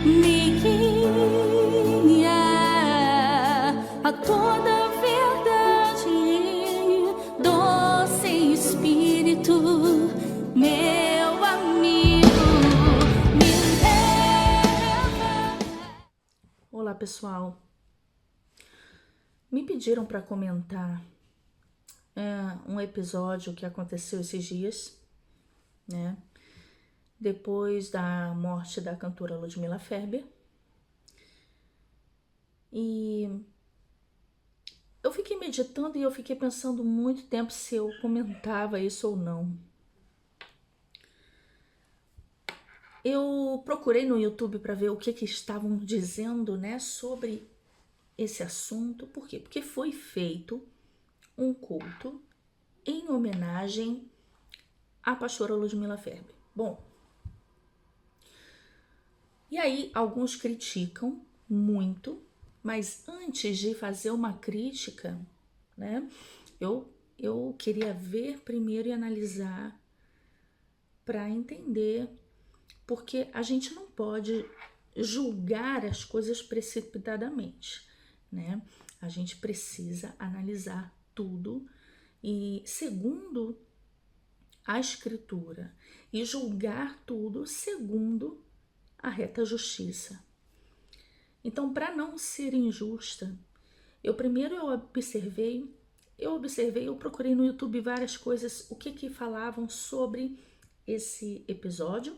me guia a toda verdade, doce Espírito, meu amigo, me leva. Olá, pessoal. Me pediram para comentar um episódio que aconteceu esses dias, né? Depois da morte da cantora Ludmilla Ferber. E eu fiquei meditando e eu fiquei pensando muito tempo se eu comentava isso ou não. Eu procurei no YouTube para ver o que estavam dizendo, né, sobre esse assunto. Por quê? Porque foi feito um culto em homenagem à pastora Ludmilla Ferber. Bom, e aí alguns criticam muito, mas antes de fazer uma crítica, né, eu queria ver primeiro e analisar para entender, porque a gente não pode julgar as coisas precipitadamente, né? A gente precisa analisar tudo e segundo a escritura e julgar tudo segundo a reta justiça. Então, para não ser injusta, eu observei, eu procurei no YouTube várias coisas, o que falavam sobre esse episódio,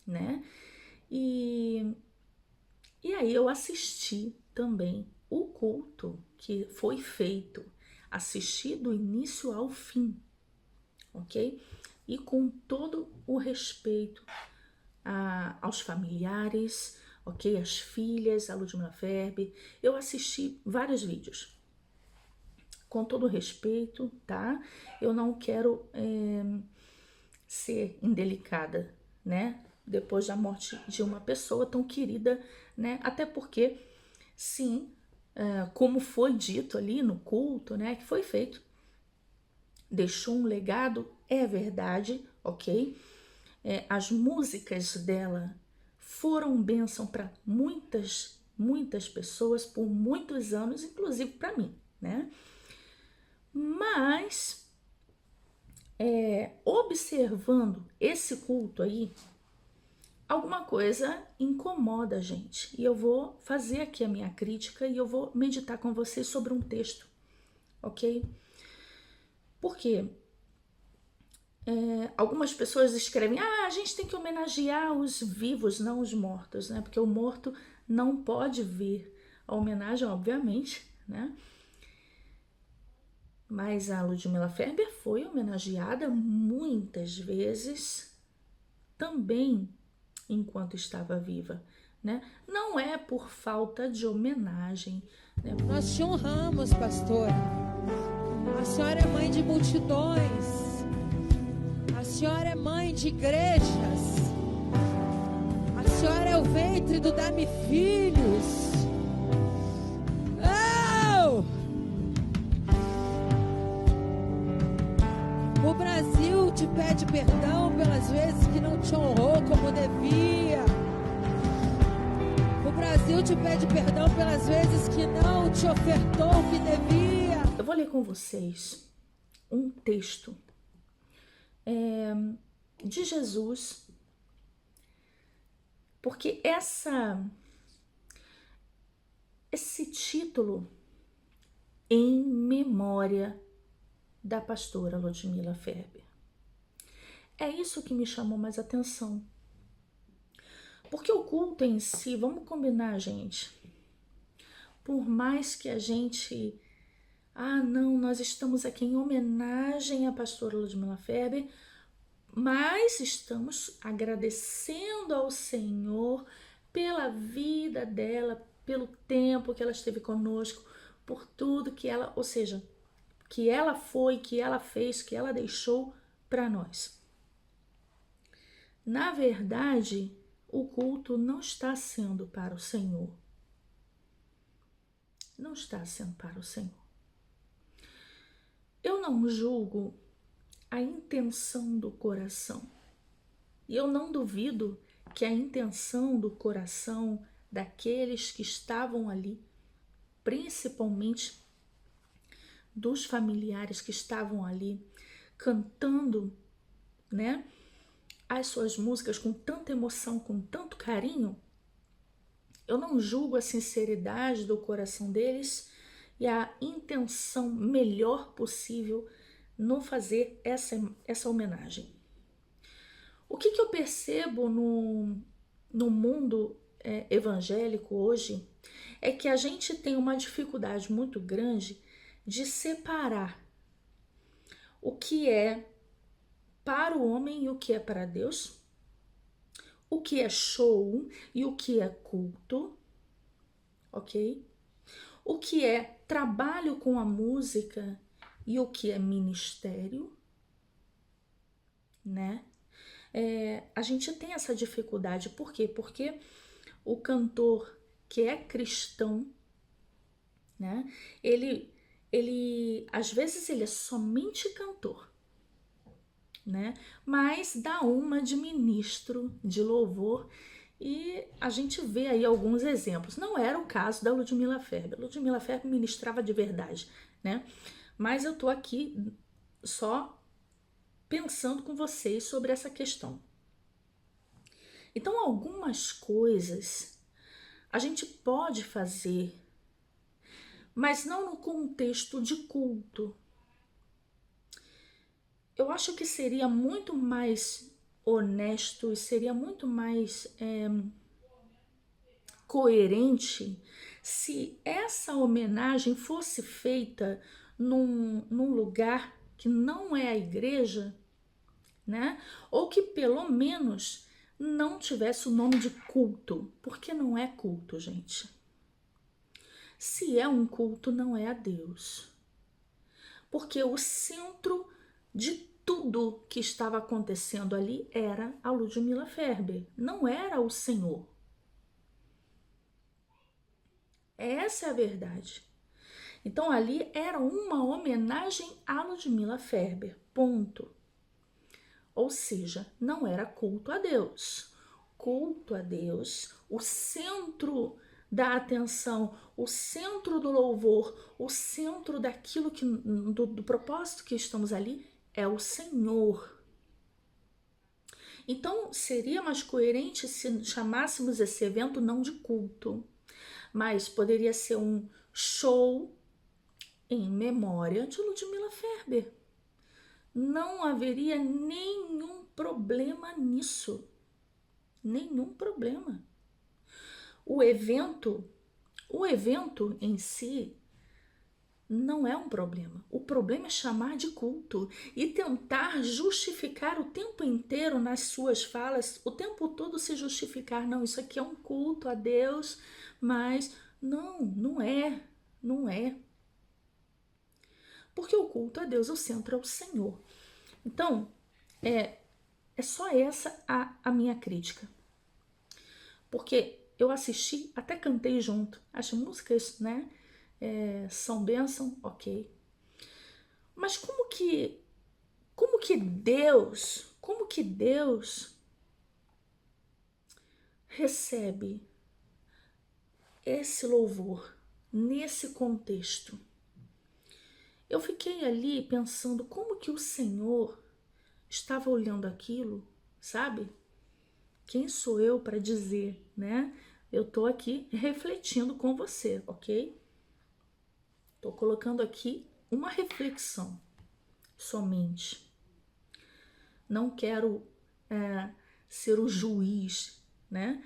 né? E aí eu assisti também o culto que foi feito, assisti do início ao fim, ok? E com todo o respeito aos familiares, ok? As filhas, a Ludmilla Ferber. Eu assisti vários vídeos. Com todo respeito, tá? Eu não quero ser indelicada, né? Depois da morte de uma pessoa tão querida, né? Até porque, sim, como foi dito ali no culto, né? Que foi feito, deixou um legado, é verdade, ok? As músicas dela foram bênção para muitas pessoas por muitos anos, inclusive para mim, né? Mas observando esse culto aí, alguma coisa incomoda a gente. E eu vou fazer aqui a minha crítica e eu vou meditar com vocês sobre um texto, ok? Porque algumas pessoas escrevem, a gente tem que homenagear os vivos, não os mortos, né? Porque o morto não pode ver a homenagem, obviamente, né? Mas a Ludmilla Ferber foi homenageada muitas vezes também enquanto estava viva, né? Não é por falta de homenagem, né? Nós te honramos, pastora. A senhora é mãe de multidões. A senhora é mãe de igrejas. A senhora é o ventre do Dá-me Filhos. Oh! O Brasil te pede perdão pelas vezes que não te honrou como devia. O Brasil te pede perdão pelas vezes que não te ofertou o que devia. Eu vou ler com vocês um texto de Jesus, porque esse título em memória da pastora Ludmilla Ferber. É isso que me chamou mais atenção. Porque o culto em si, vamos combinar, gente, por mais que a gente, não, nós estamos aqui em homenagem à pastora Ludmilla Ferber, mas estamos agradecendo ao Senhor pela vida dela, pelo tempo que ela esteve conosco, por tudo que ela, ou seja, que ela foi, que ela fez, que ela deixou para nós. Na verdade, o culto não está sendo para o Senhor. Não está sendo para o Senhor. Eu não julgo a intenção do coração. E eu não duvido porque a intenção do coração daqueles que estavam ali, principalmente dos familiares que estavam ali, cantando, né, as suas músicas com tanta emoção, com tanto carinho, eu não julgo a sinceridade do coração deles e a intenção melhor possível no fazer essa homenagem. O que eu percebo no mundo evangélico hoje é que a gente tem uma dificuldade muito grande de separar o que é para o homem e o que é para Deus, o que é show e o que é culto, ok? O que é trabalho com a música e o que é ministério, né? A gente tem essa dificuldade, por quê? Porque o cantor que é cristão, né? Ele às vezes ele é somente cantor, né? Mas dá uma de ministro de louvor e a gente vê aí alguns exemplos. Não era o caso da Ludmilla Ferber. A Ludmilla Ferber ministrava de verdade, né? Mas eu tô aqui só pensando com vocês sobre essa questão. Então, algumas coisas a gente pode fazer, mas não no contexto de culto. Eu acho que seria muito mais honesto e seria muito mais coerente se essa homenagem fosse feita num lugar que não é a igreja, né? Ou que pelo menos não tivesse o nome de culto, porque não é culto, gente. Se é um culto, não é a Deus. Porque o centro de tudo que estava acontecendo ali era a Ludmilla Ferber, não era o Senhor. Essa é a verdade. Então ali era uma homenagem a Ludmilla Ferber, ponto. Ou seja, não era culto a Deus. Culto a Deus, o centro da atenção, o centro do louvor, o centro daquilo que do propósito que estamos ali é o Senhor. Então seria mais coerente se chamássemos esse evento não de culto, mas poderia ser um show em memória de Ludmilla Ferber. Não haveria nenhum problema nisso. Nenhum problema. O evento em si não é um problema. O problema é chamar de culto e tentar justificar o tempo inteiro nas suas falas, o tempo todo se justificar. Não, isso aqui é um culto a Deus, mas não é. Porque o culto a Deus, o centro é o Senhor. Então, é só essa a minha crítica. Porque eu assisti, até cantei junto. As músicas, né, são bênção, ok. Mas como que Deus recebe esse louvor nesse contexto? Eu fiquei ali pensando como que o Senhor estava olhando aquilo, sabe? Quem sou eu para dizer, né? Eu tô aqui refletindo com você, ok? Tô colocando aqui uma reflexão somente. Não quero ser o juiz, né,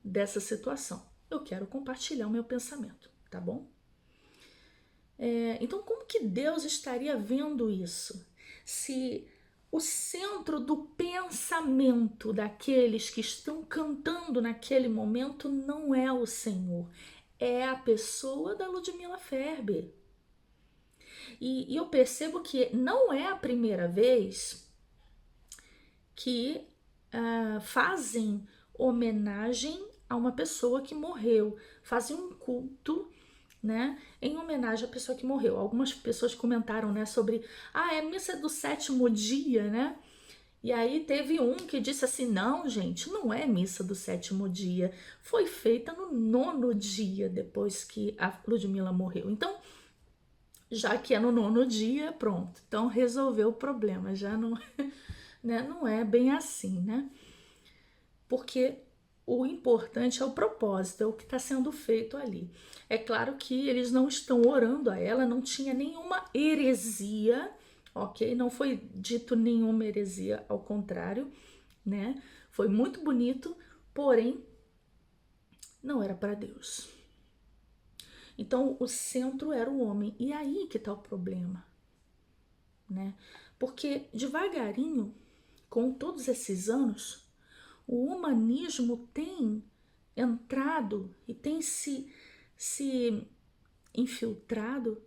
dessa situação. Eu quero compartilhar o meu pensamento, tá bom? Então, como que Deus estaria vendo isso? Se o centro do pensamento daqueles que estão cantando naquele momento não é o Senhor, é a pessoa da Ludmilla Ferber. E eu percebo que não é a primeira vez que fazem homenagem a uma pessoa que morreu, fazem um culto, né, em homenagem à pessoa que morreu. Algumas pessoas comentaram, né, sobre a missa do sétimo dia, né, E aí teve um que disse assim, não, gente, não é missa do 7º dia, foi feita no 9º dia, depois que a Ludmilla morreu. Então, já que é no 9º dia, pronto, então resolveu o problema, já não, né, não é bem assim, né? Porque o importante é o propósito, é o que está sendo feito ali. É claro que eles não estão orando a ela, não tinha nenhuma heresia, ok? Não foi dito nenhuma heresia, ao contrário, né? Foi muito bonito, porém, não era para Deus. Então, o centro era o homem. E aí que está o problema, né? Porque devagarinho, com todos esses anos, o humanismo tem entrado e tem se infiltrado,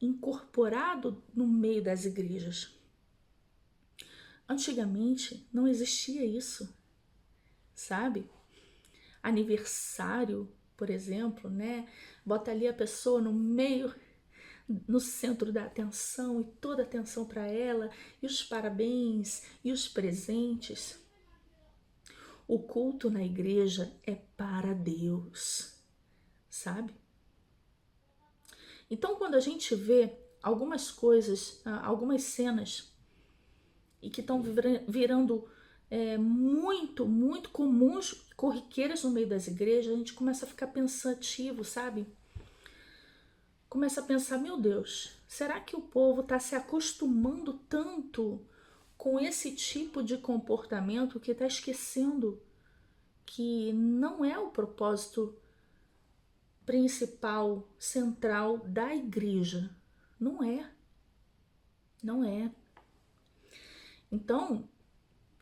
incorporado no meio das igrejas. Antigamente não existia isso, sabe? Aniversário, por exemplo, né? Bota ali a pessoa no meio, no centro da atenção e toda a atenção para ela, e os parabéns e os presentes. O culto na igreja é para Deus, sabe? Então, quando a gente vê algumas coisas, algumas cenas, e que estão virando muito comuns, corriqueiras no meio das igrejas, a gente começa a ficar pensativo, sabe? Começa a pensar, meu Deus, será que o povo está se acostumando tanto com esse tipo de comportamento que está esquecendo que não é o propósito principal, central da igreja? Não é. Não é. Então,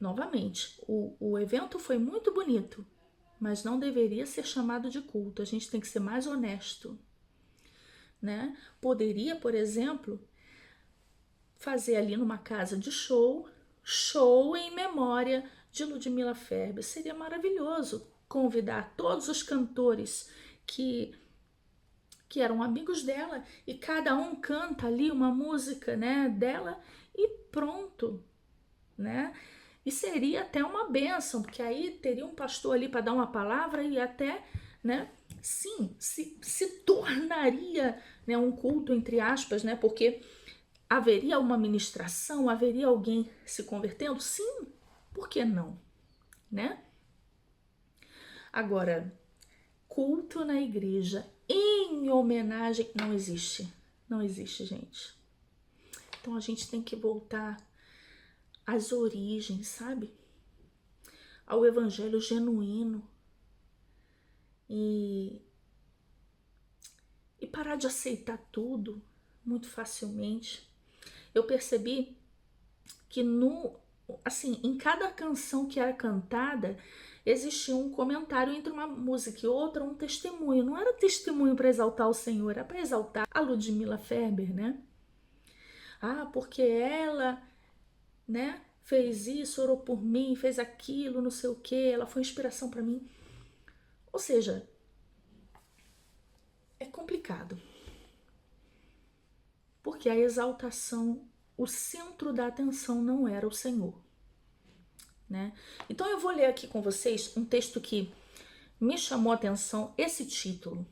novamente, o evento foi muito bonito, mas não deveria ser chamado de culto. A gente tem que ser mais honesto, né? Poderia, por exemplo, fazer ali numa casa de show em memória de Ludmilla Ferber. Seria maravilhoso convidar todos os cantores que eram amigos dela e cada um canta ali uma música, né, dela e pronto, né? E seria até uma bênção, porque aí teria um pastor ali para dar uma palavra e até, né, sim, se tornaria, né, um culto, entre aspas, né, porque haveria uma ministração, haveria alguém se convertendo? Sim, por que não, né? Agora, culto na igreja em homenagem não existe. Não existe, gente. Então a gente tem que voltar às origens, sabe? Ao evangelho genuíno. E parar de aceitar tudo muito facilmente. Eu percebi que em cada canção que era cantada, existia um comentário entre uma música e outra, um testemunho. Não era testemunho para exaltar o Senhor, era para exaltar a Ludmilla Ferber, né? Ah, porque ela, né, fez isso, orou por mim, fez aquilo, não sei o quê, ela foi inspiração para mim. Ou seja, é complicado. Porque a exaltação, o centro da atenção não era o Senhor, né? Então eu vou ler aqui com vocês um texto que me chamou a atenção, esse título,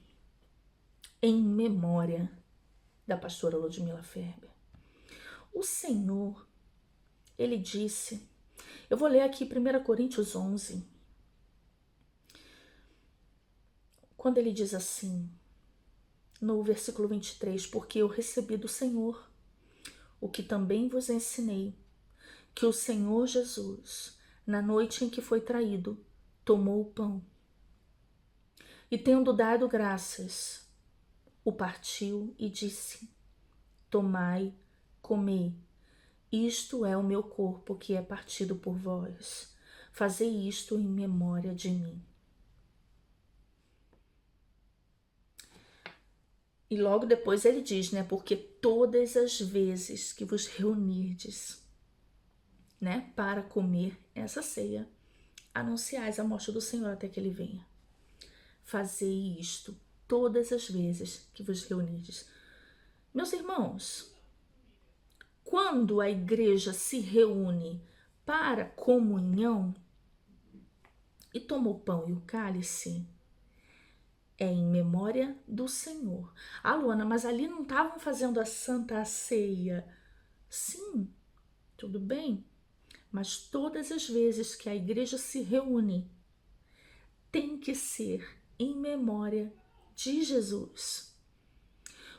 Em Memória da pastora Ludmilla Ferber. O Senhor, ele disse, eu vou ler aqui 1 Coríntios 11, quando ele diz assim, no versículo 23, porque eu recebi do Senhor o que também vos ensinei, que o Senhor Jesus, na noite em que foi traído, tomou o pão e, tendo dado graças, o partiu e disse, tomai, comei, isto é o meu corpo que é partido por vós, fazei isto em memória de mim. E logo depois ele diz, né, porque todas as vezes que vos reunirdes, né, para comer essa ceia, anunciais a morte do Senhor até que ele venha. Fazei isto todas as vezes que vos reunirdes. Meus irmãos, quando a igreja se reúne para comunhão e toma o pão e o cálice, é em memória do Senhor. Ah, Luana, mas ali não estavam fazendo a Santa Ceia? Sim, tudo bem, mas todas as vezes que a igreja se reúne, tem que ser em memória de Jesus.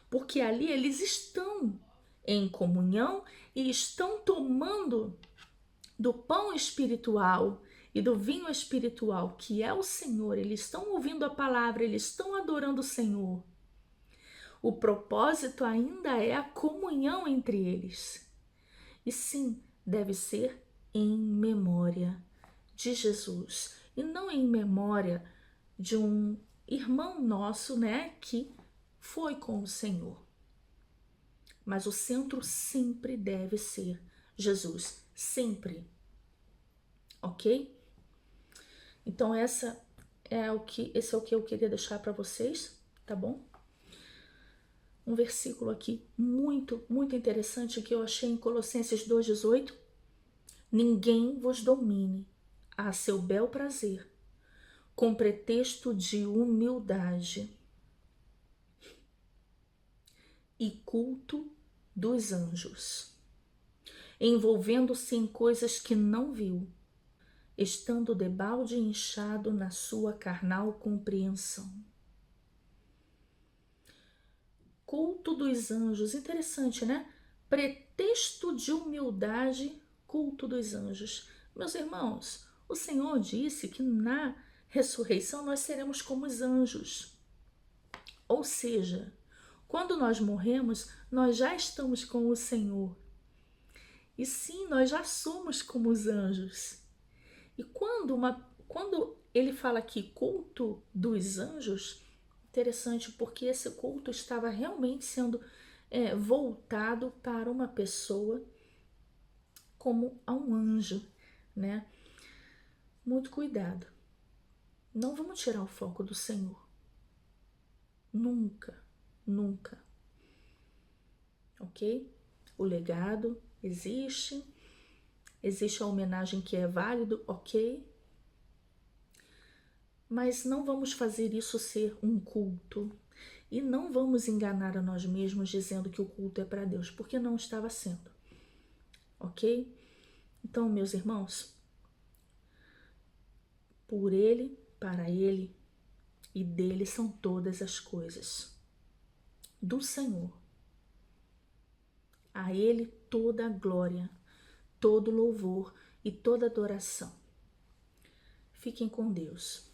Porque ali eles estão em comunhão e estão tomando do pão espiritual e do vinho espiritual, que é o Senhor. Eles estão ouvindo a palavra, eles estão adorando o Senhor. O propósito ainda é a comunhão entre eles. E sim, deve ser em memória de Jesus e não em memória de um irmão nosso, né, que foi com o Senhor. Mas o centro sempre deve ser Jesus, sempre. Ok? Então esse é o que eu queria deixar para vocês, tá bom? Um versículo aqui muito, muito interessante que eu achei em Colossenses 2,18. Ninguém vos domine a seu bel prazer, com pretexto de humildade e culto dos anjos, envolvendo-se em coisas que não viu, estando debalde inchado na sua carnal compreensão. Culto dos anjos, interessante, né? Pretexto de humildade, culto dos anjos. Meus irmãos, o Senhor disse que na ressurreição nós seremos como os anjos. Ou seja, quando nós morremos, nós já estamos com o Senhor. E sim, nós já somos como os anjos. E quando ele fala aqui culto dos anjos, interessante porque esse culto estava realmente sendo voltado para uma pessoa como a um anjo, né? Muito cuidado. Não vamos tirar o foco do Senhor. Nunca, nunca. Ok? O legado existe a homenagem que é válido, ok? Mas não vamos fazer isso ser um culto e não vamos enganar a nós mesmos dizendo que o culto é para Deus, porque não estava sendo, ok? Então, meus irmãos, por Ele, para Ele e dele são todas as coisas. Do Senhor. A Ele toda a glória, todo louvor e toda adoração. Fiquem com Deus.